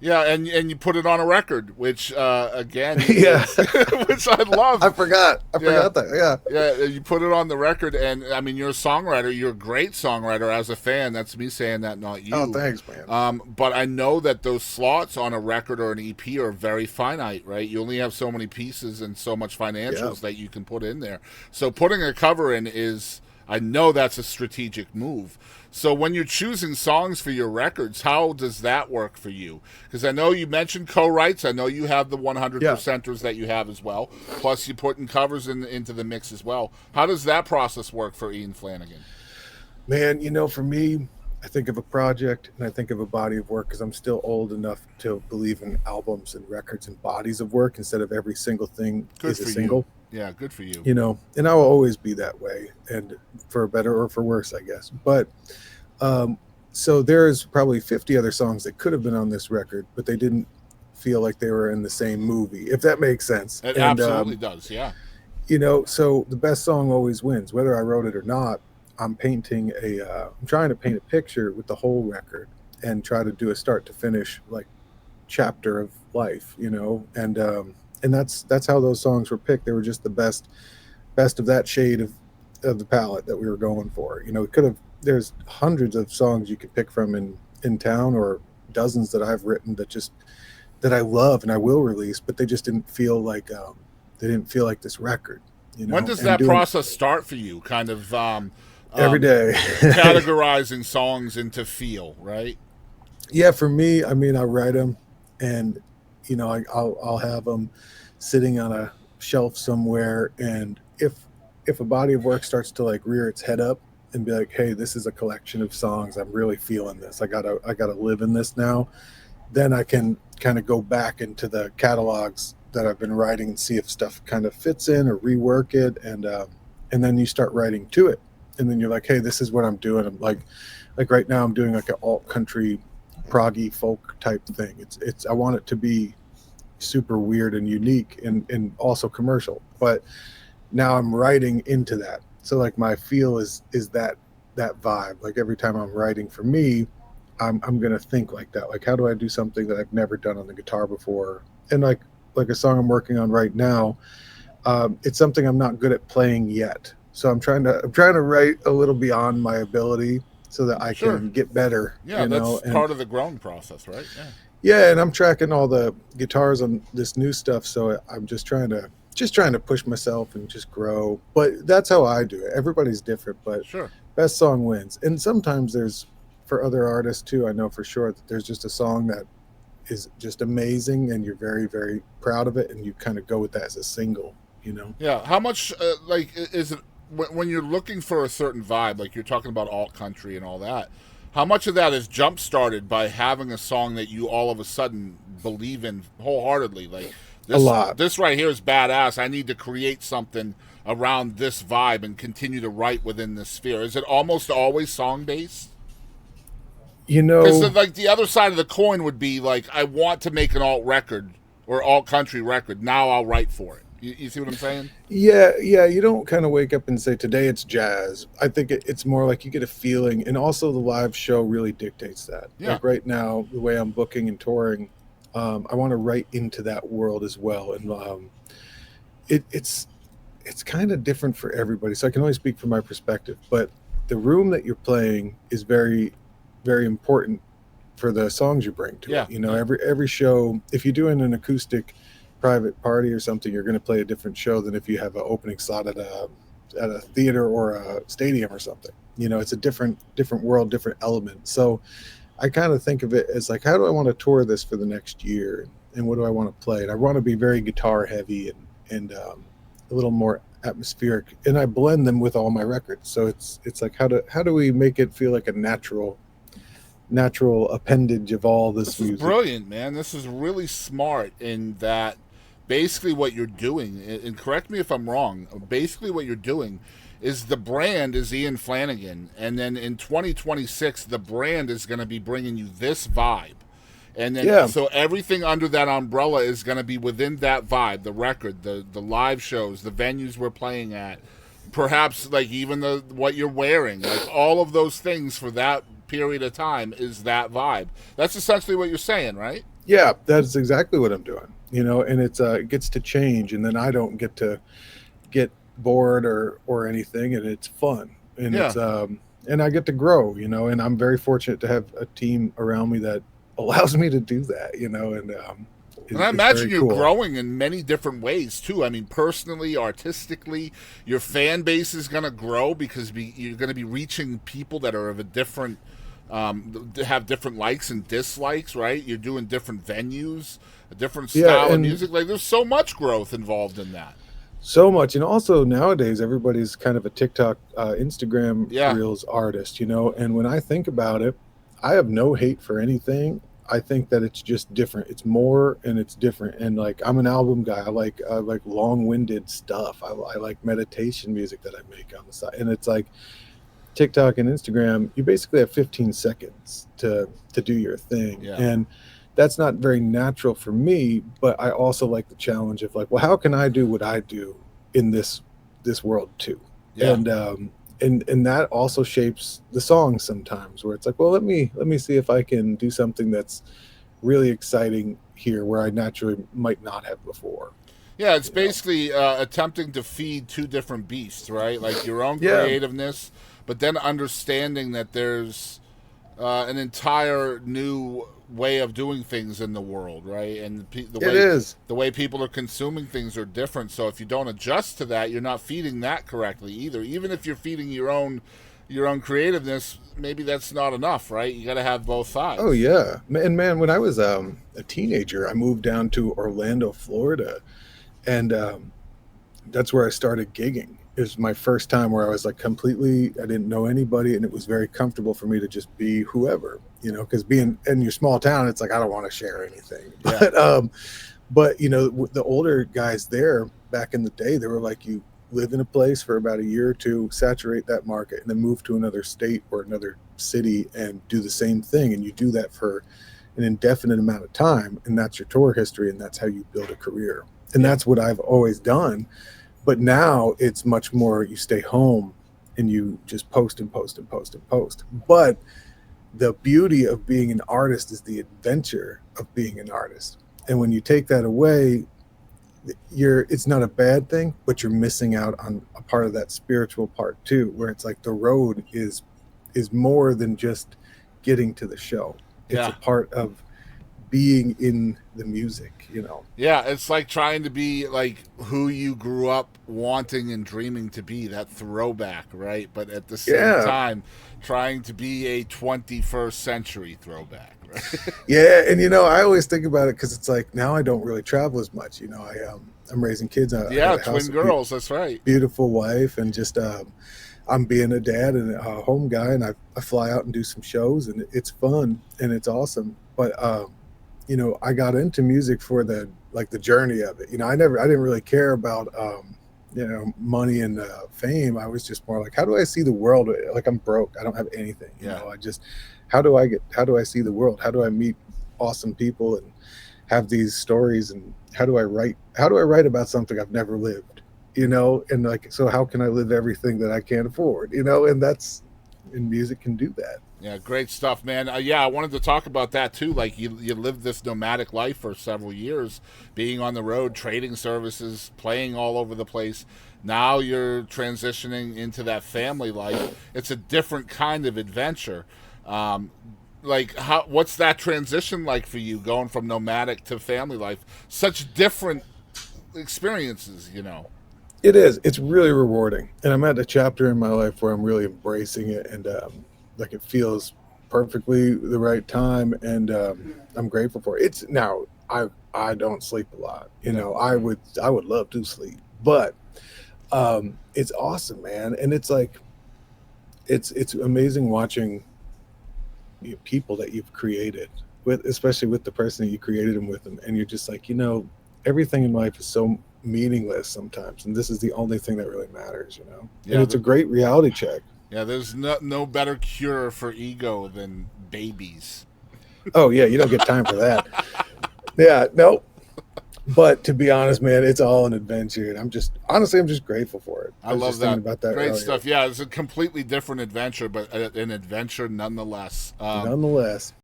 Yeah, and you put it on a record, which again, Yeah, which I love. I forgot. I Yeah, forgot that. Yeah. yeah, you put it on the record, and I mean, you're a songwriter. You're a great songwriter. As a fan, that's me saying that, not Oh, you. thanks, man. But I know that those slots on a record or an EP are very finite, right? You only have so many pieces and so much Yeah. financials that you can put in there. So putting a cover in is, I know that's a strategic move. So when you're choosing songs for your records, how does that work for you? Because I know you mentioned co-writes. I know you have the 100 Yeah. percenters that you have as well. Plus, you're putting covers into the mix as well. How does that process work for Ian Flanigan? Man, for me, I think of a project and I think of a body of work because I'm still old enough to believe in albums and records and bodies of work instead of every single thing Good is a for you. single, Yeah, good for you. and I will always be that way, and for better or for worse, I guess. But um, so there's probably 50 other songs that could have been on this record, but they didn't feel like they were in the same movie, if that makes sense. It And absolutely does. Yeah. so the best song always wins, whether I wrote it or not. I'm trying to paint a picture with the whole record and try to do a start to finish like chapter of life, and that's how those songs were picked. They were just the best of that shade of the palette that we were going for. It could have. There's hundreds of songs you could pick from in town, or dozens that I've written that I love and I will release, but they didn't feel like this record, When does and that doing process start for you? Kind of every um, day. categorizing songs into feel, right? Yeah, for me, I mean, I write them, and I'll have them sitting on a shelf somewhere, and if a body of work starts to like rear its head up and be like, hey, this is a collection of songs, I'm really feeling this, I gotta live in this now, then I can kind of go back into the catalogs that I've been writing and see if stuff kind of fits in or rework it, and then you start writing to it, and then you're like, hey, this is what I'm doing. I'm like right now I'm doing like an alt country proggy folk type thing. It's I want it to be super weird and unique and also commercial, but now I'm writing into that. So like my feel is that vibe. Like every time I'm writing for me, I'm gonna think like that. Like how do I do something that I've never done on the guitar before? And like a song I'm working on right now, it's something I'm not good at playing yet. So I'm trying to write a little beyond my ability so that I Sure. can get better, Yeah, that's and part of the growing process, right? Yeah. yeah, and I'm tracking all the guitars on this new stuff, so I'm just trying to push myself and just grow. But that's how I do it. Everybody's different, but Sure. best song wins. And sometimes there's for other artists too, I know for sure that there's just a song that is just amazing and you're very, very proud of it, and you kind of go with that as a single. Yeah. How much, is it when you're looking for a certain vibe, like you're talking about alt country and all that? How much of that is jump started by having a song that you all of a sudden believe in wholeheartedly? Like A lot. this right here is badass. I need to create something around this vibe and continue to write within this sphere. Is it almost always song based? You Because know, like the other side of the coin would be like, I want to make an alt record or alt country record. Now I'll write for it. You see what I'm saying? yeah, yeah, you don't kind of wake up and say, today it's jazz. I think it's more like you get a feeling, and also the live show really dictates that. Yeah. Like right now, the way I'm booking and touring, I want to write into that world as well. And it's kind of different for everybody. So I can only speak from my perspective, but the room that you're playing is very, very important for the songs you bring to Yeah. it. Every show, if you're doing an acoustic private party or something, you're going to play a different show than if you have an opening slot at a theater or a stadium or something. It's a different world, different element. So I kind of think of it as like, how do I want to tour this for the next year, and what do I want to play? And I want to be very guitar heavy and a little more atmospheric, and I blend them with all my records. So it's like, how do we make it feel like a natural appendage of all this This is music? brilliant, man. This is really smart in that basically what you're doing, and correct me if I'm wrong, basically what you're doing is the brand is Ian Flanigan, and then in 2026, the brand is going to be bringing you this vibe. And then, Yeah, so everything under that umbrella is going to be within that vibe, the record, the live shows, the venues we're playing at, perhaps like even the what you're wearing, like all of those things for that period of time is that vibe. That's essentially what you're saying, right? Yeah, that's exactly what I'm doing. And it gets to change, and then I don't get to get bored or anything, and it's fun, and Yeah. and I get to grow, and I'm very fortunate to have a team around me that allows me to do that, and And I it's imagine very you're cool. growing in many different ways too. I mean, personally, artistically, your fan base is going to grow because you're going to be reaching people that are of a different, have different likes and dislikes. Right? You're doing different venues, a different Yeah, style of and music. Like, there's so much growth involved in that. so much, and also nowadays everybody's kind of a TikTok, Instagram Yeah, Reels artist, and when I think about it, I have no hate for anything. I think that it's just different. It's more and it's different. And like I'm an album guy. I like long-winded stuff. I like meditation music that I make on the side. And it's like TikTok and Instagram, you basically have 15 seconds to do your thing. yeah, And that's not very natural for me, but I also like the challenge of like, well, how can I do what I do in this world too? yeah. And that also shapes the songs sometimes, where it's like, well, let me see if I can do something that's really exciting here where I naturally might not have before, Yeah, it's you know. basically attempting to feed two different beasts, right? Like your own Yeah, creativeness, but then understanding that there's an entire new way of doing things in the world, right? And it is. the way people are consuming things are different. So if you don't adjust to that, you're not feeding that correctly either. Even if you're feeding your own creativeness, maybe that's not enough, right? You got to have both Oh sides. yeah. And man, when I was a teenager, I moved down to Orlando, Florida, and that's where I started gigging. It was my first time where I was like completely, I didn't know anybody, and it was very comfortable for me to just be whoever, because being in your small town, it's like I don't want to share anything. Yeah, But the older guys there back in the day, they were like, you live in a place for about a year or two, saturate that market, and then move to another state or another city and do the same thing, and you do that for an indefinite amount of time, and that's your tour history, and that's how you build a career. And yeah, that's what I've always done. But now it's much more, you stay home and you just post and post and post and post. But the beauty of being an artist is the adventure of being an artist. And when you take that away, it's not a bad thing, but you're missing out on a part of that spiritual part too, where it's like the road is more than just getting to the show. It's a yeah. part of being in the music. Yeah, it's like trying to be like who you grew up wanting and dreaming to be, that throwback, right? But at the same Yeah. time, trying to be a 21st century throwback, right? Yeah, and I always think about it because it's like now I don't really travel as much. I'm raising kids. I got Yeah, a house, twin girls, that's right. beautiful wife, and just I'm being a dad and a home guy, and I fly out and do some shows, and it's fun and it's awesome. But I got into music for the journey of it. I didn't really care about money and fame. I was just more like, how do I see the world? Like I'm broke, I don't have anything. Yeah. I just how do I see the world? How do I meet awesome people and have these stories? And how do I write about something I've never lived? And like, so how can I live everything that I can't afford? And music can do that. Yeah, great stuff, man. Yeah, I wanted to talk about that too. Like you lived this nomadic life for several years, being on the road, trading services, playing all over the place. Now you're transitioning into that family life. It's a different kind of adventure. Um, like, what's that transition like for you, going from nomadic to family life? Such different experiences. It is. It's really rewarding, and I'm at a chapter in my life where I'm really embracing it, and like it feels perfectly the right time, and I'm grateful for it. It's now I don't sleep a lot. I would love to sleep, but it's awesome, man, and it's like it's amazing watching people that you've created with, especially with the person that you created them with, and you're just like, everything in life is so meaningless sometimes, and this is the only thing that really matters. And Yeah, it's a great reality check. yeah. There's no better cure for ego than babies. Oh yeah, you don't get time for that. Yeah, no. But to be honest, man, it's all an adventure, and I'm just grateful for it. I I was love just thinking that. about that Great earlier. stuff. Yeah, it's a completely different adventure, but an adventure nonetheless. Nonetheless.